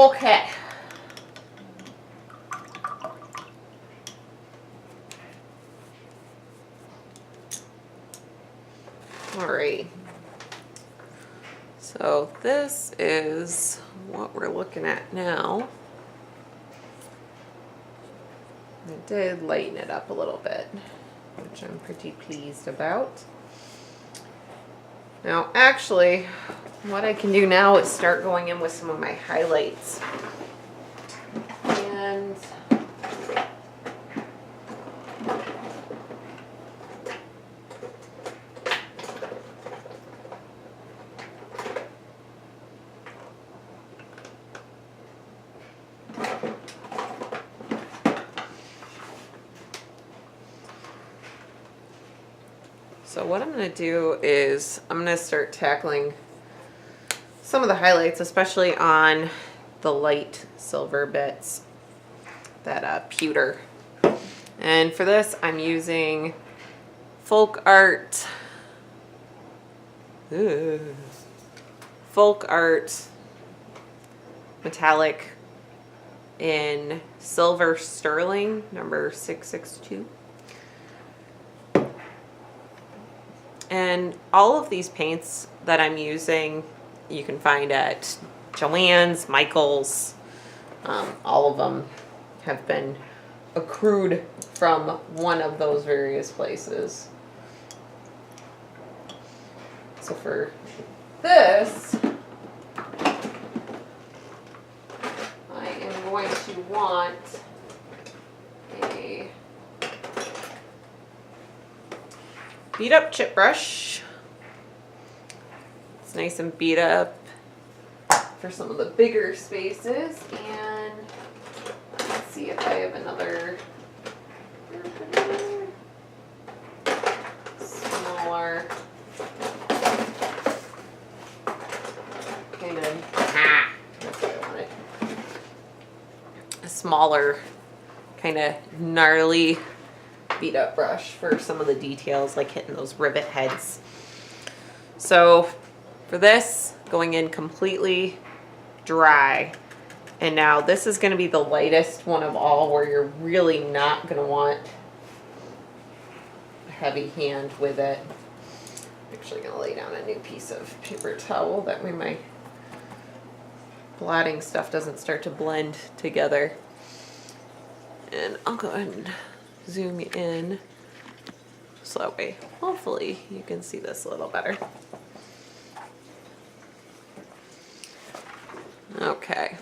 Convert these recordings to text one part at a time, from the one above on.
Okay. All right. So this is what we're looking at now. I did lighten it up a little bit, which I'm pretty pleased about. Now, actually, what I can do now is start going in with some of my highlights. And so what I'm going to do is I'm going to start tackling some of the highlights, especially on the light silver bits, that pewter. And for this, I'm using Folk Art metallic in silver sterling, number 662. And all of these paints that I'm using, you can find at Joann's, Michael's. All of them have been accrued from one of those various places. So for this, I am going to want a beat up chip brush. It's nice and beat up for some of the bigger spaces. And let's see if I have another smaller kind of, that's what I wanted. A smaller kind of gnarly beat up brush for some of the details, like hitting those rivet heads. So for this, going in completely dry. And now this is going to be the lightest one of all, where you're really not going to want a heavy hand with it. I'm actually going to lay down a new piece of paper towel, that way my blotting stuff doesn't start to blend together. And I'll go ahead and zoom in so that way hopefully you can see this a little better. Okay.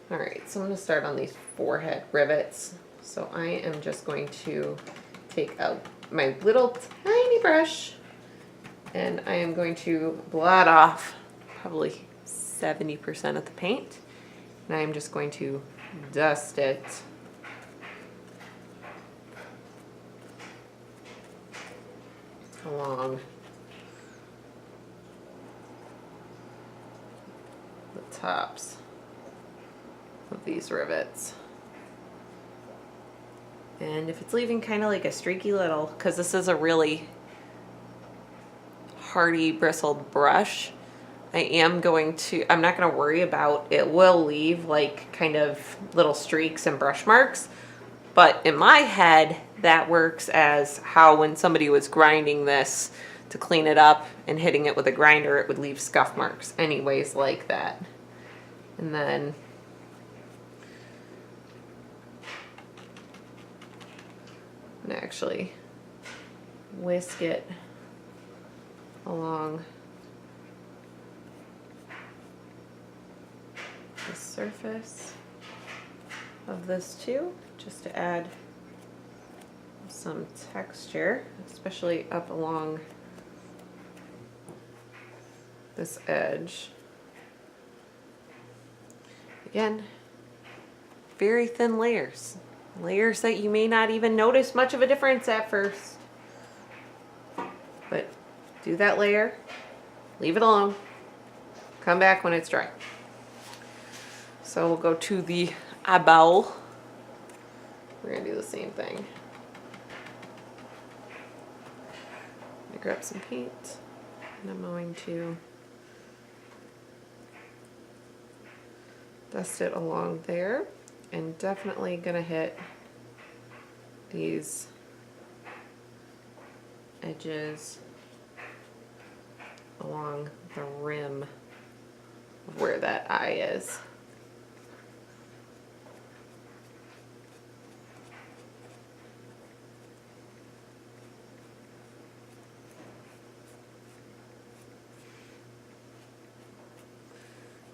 All right, so I'm going to start on these forehead rivets. So I am just going to take out my little tiny brush and I am going to blot off probably 70% of the paint. And I am just going to dust it along the tops of these rivets. And if it's leaving kind of like a streaky little, because this is a really hardy bristled brush, I'm not going to worry about it. Will leave like kind of little streaks and brush marks, but in my head that works as how when somebody was grinding this to clean it up and hitting it with a grinder, it would leave scuff marks anyways like that. And then I'm gonna actually whisk it along the surface of this too, just to add some texture, especially up along this edge. Again, very thin layers. Layers that you may not even notice much of a difference at first. But do that layer, leave it alone, come back when it's dry. So we'll go to the eyeball. We're gonna do the same thing. grab some paint, and I'm going to dust it along there, and definitely gonna hit these edges along the rim of where that eye is.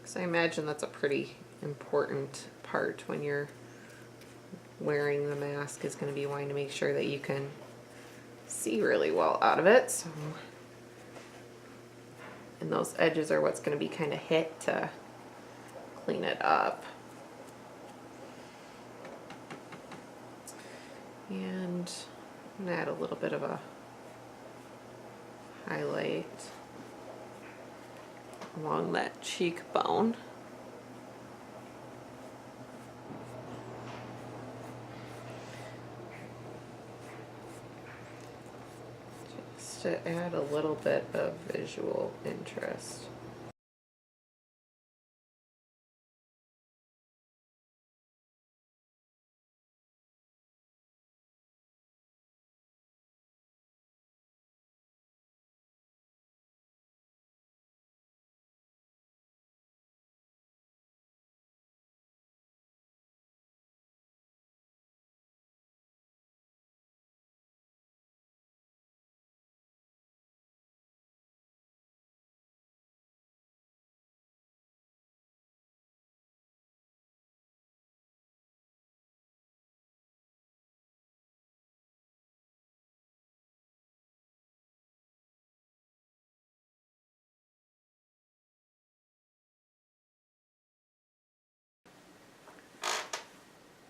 So I imagine that's a pretty important part when you're wearing the mask, is going to be wanting to make sure that you can see really well out of it. So, and those edges are what's going to be kind of hit to clean it up. And I'm going to add a little bit of a highlight along that cheekbone. Just to add a little bit of visual interest.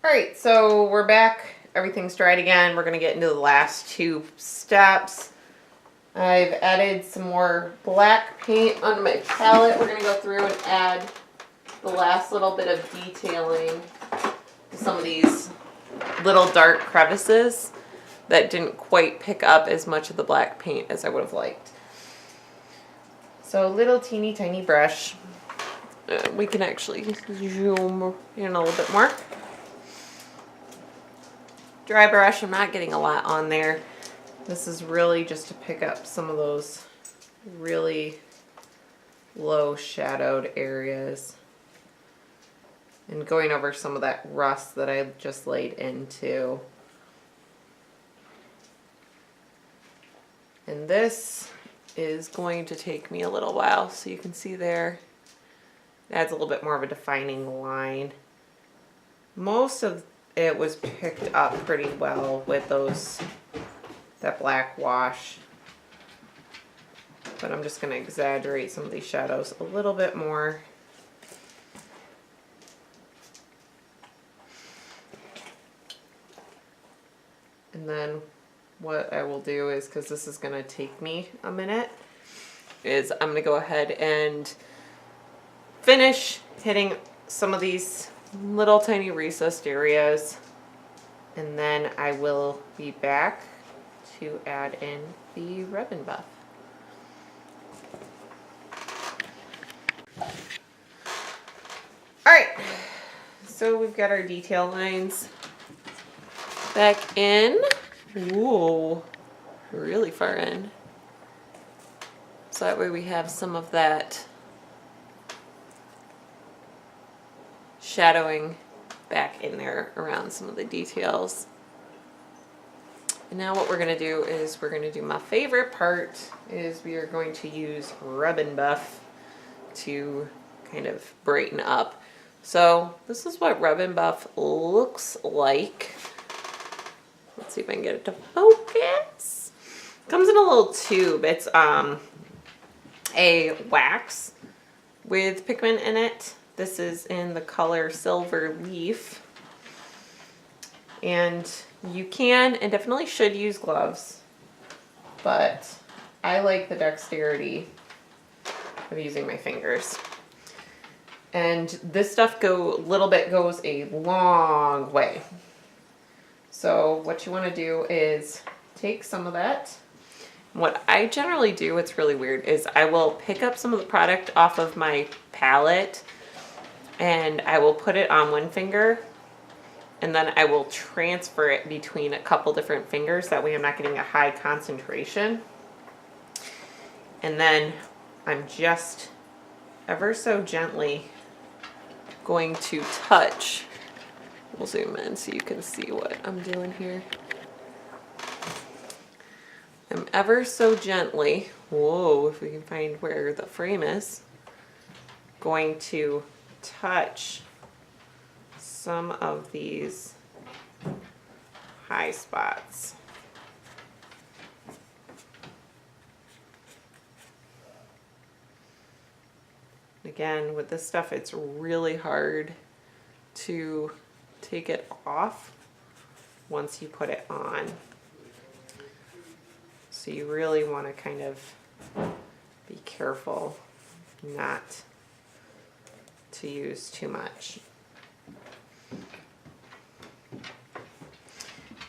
Alright, so we're back. Everything's dried again. We're going to get into the last two steps. I've added some more black paint on my palette. We're going to go through and add the last little bit of detailing to some of these little dark crevices that didn't quite pick up as much of the black paint as I would have liked. So little teeny tiny brush. We can actually zoom in a little bit more. Dry brush, I'm not getting a lot on there. This is really just to pick up some of those really low shadowed areas and going over some of that rust that I just laid into. And this is going to take me a little while, so you can see there it adds a little bit more of a defining line. Most of it was picked up pretty well with that black wash, but I'm just going to exaggerate some of these shadows a little bit more. And then what I will do is, because this is going to take me a minute, is I'm going to go ahead and finish hitting some of these little tiny recessed areas, and then I will be back to add in the ribbon buff. Alright, so we've got our detail lines back in. Ooh, really far in. So that way we have some of that shadowing back in there around some of the details. And now what we're going to do is we're going to do my favorite part, is we are going to use ribbon buff to kind of brighten up. So this is what ribbon buff looks like. Let's see if I can get it to focus. It comes in a little tube. It's a wax with pigment in it. This is in the color Silver Leaf. And you can and definitely should use gloves, but I like the dexterity of using my fingers. And this stuff goes a long way. So what you want to do is take some of that What I generally do, what's really weird, is I will pick up some of the product off of my palette and I will put it on one finger and then I will transfer it between a couple different fingers. That way I'm not getting a high concentration. And then I'm just ever so gently going to touch. We'll zoom in so you can see what I'm doing here. I'm ever so gently, whoa, if we can find where the frame is, going to touch some of these high spots. Again, with this stuff, it's really hard to take it off once you put it on. So you really want to kind of be careful not to use too much.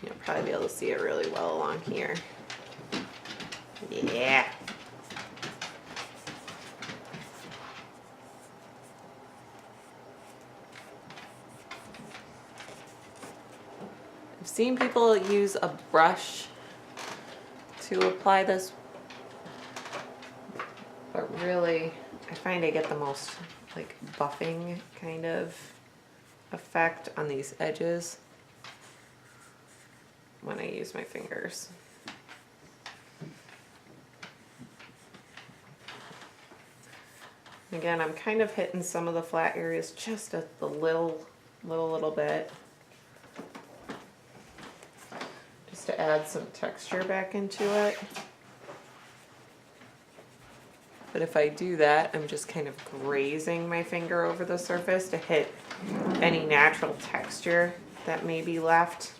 You'll probably be able to see it really well along here. Yeah. I've seen people use a brush to apply this, but really I find I get the most like buffing kind of effect on these edges when I use my fingers. Again, I'm kind of hitting some of the flat areas just a little bit, just to add some texture back into it. But if I do that, I'm just kind of grazing my finger over the surface to hit any natural texture that may be left.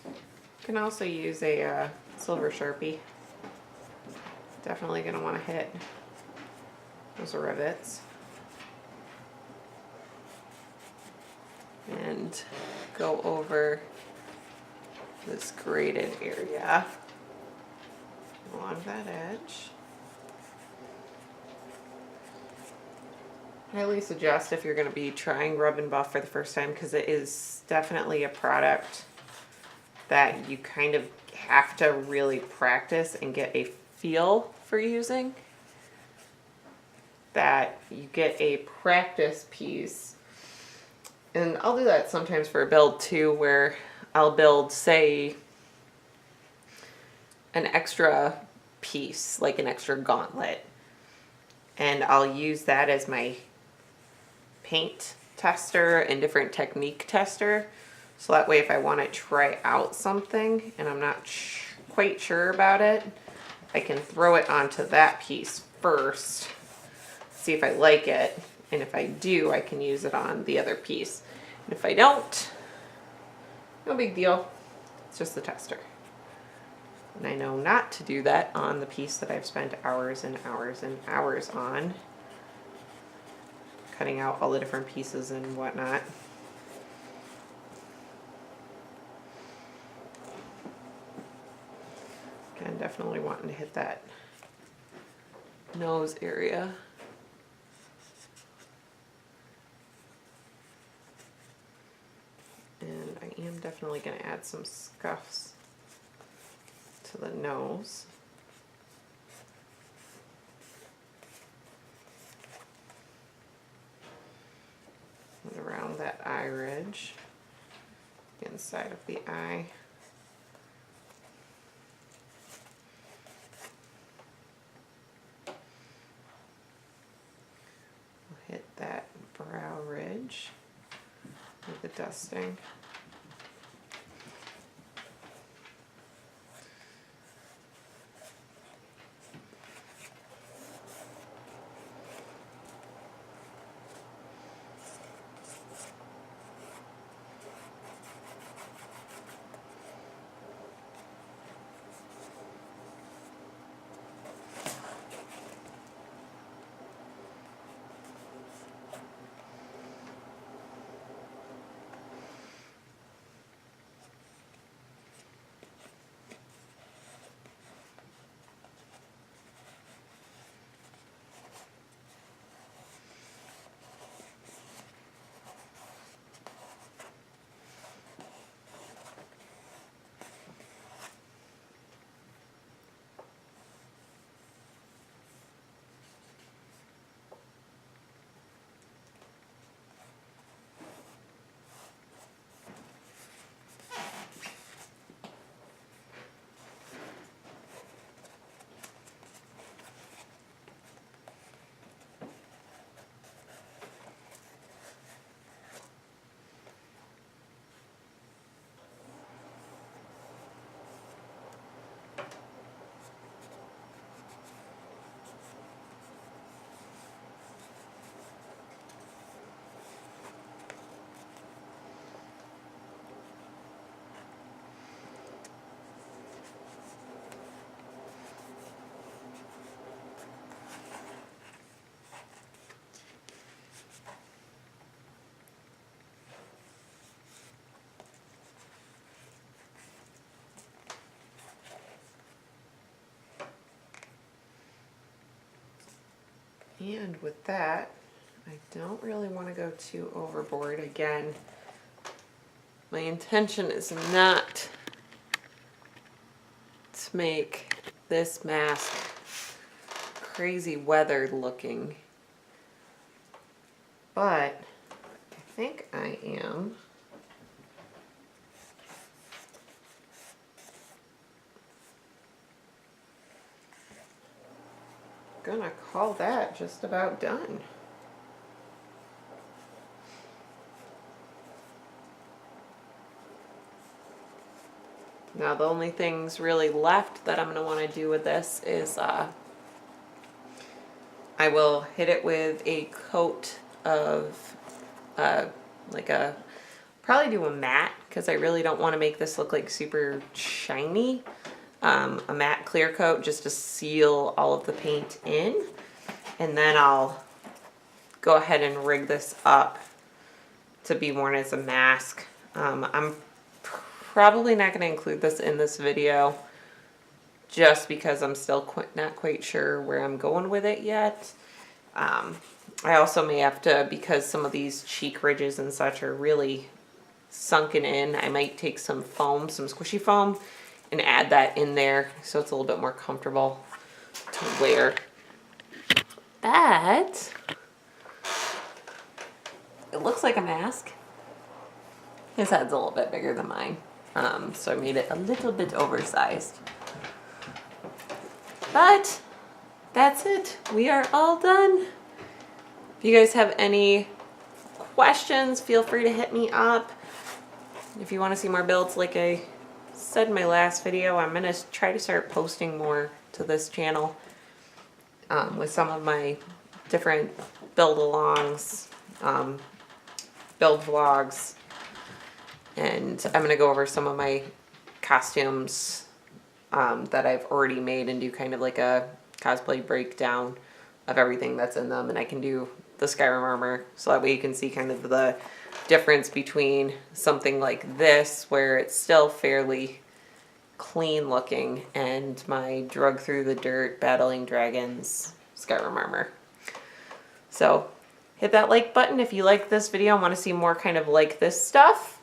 You can also use a silver Sharpie. Definitely going to want to hit those rivets. And go over this graded area along that edge. I highly suggest if you're going to be trying Rub and Buff for the first time, because it is definitely a product that you kind of have to really practice and get a feel for using, that you get a practice piece. And I'll do that sometimes for a build too, where I'll build, say, an extra piece, like an extra gauntlet, and I'll use that as my paint tester and different technique tester. So that way if I want to try out something and I'm not quite sure about it, I can throw it onto that piece first, see if I like it, and if I do, I can use it on the other piece. And if I don't, no big deal, it's just the tester. And I know not to do that on the piece that I've spent hours and hours and hours on, cutting out all the different pieces and whatnot. Again, definitely wanting to hit that nose area. And I am definitely going to add some scuffs to the nose. And around that eye ridge, inside of the eye. Hit that brow ridge with the dusting. And with that, I don't really want to go too overboard. Again, my intention is not to make this mask crazy weathered looking, but I think I am. Gonna call that just about done. Now the only things really left that I'm gonna want to do with this is I will hit it with a coat of probably do a matte, because I really don't want to make this look like super shiny. A matte clear coat just to seal all of the paint in, and then I'll go ahead and rig this up to be worn as a mask. I'm probably not going to include this in this video just because I'm still not quite sure where I'm going with it yet. I also may have to, because some of these cheek ridges and such are really sunken in, I might take some foam, some squishy foam, and add that in there so it's a little bit more comfortable to wear. But it looks like a mask. His head's a little bit bigger than mine, so I made it a little bit oversized. But that's it. We are all done. If you guys have any questions, feel free to hit me up. If you want to see more builds, like I said in my last video, I'm going to try to start posting more to this channel with some of my different build-alongs, build vlogs, and I'm going to go over some of my costumes that I've already made and do kind of like a cosplay breakdown of everything that's in them. And I can do the Skyrim armor, so that way you can see kind of the difference between something like this, where it's still fairly clean looking, and my drug through the dirt battling dragons Skyrim armor. So hit that like button if you like this video and want to see more kind of like this stuff,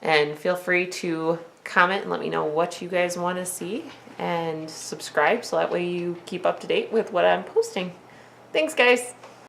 and feel free to comment and let me know what you guys want to see, and subscribe so that way you keep up to date with what I'm posting. Thanks, guys.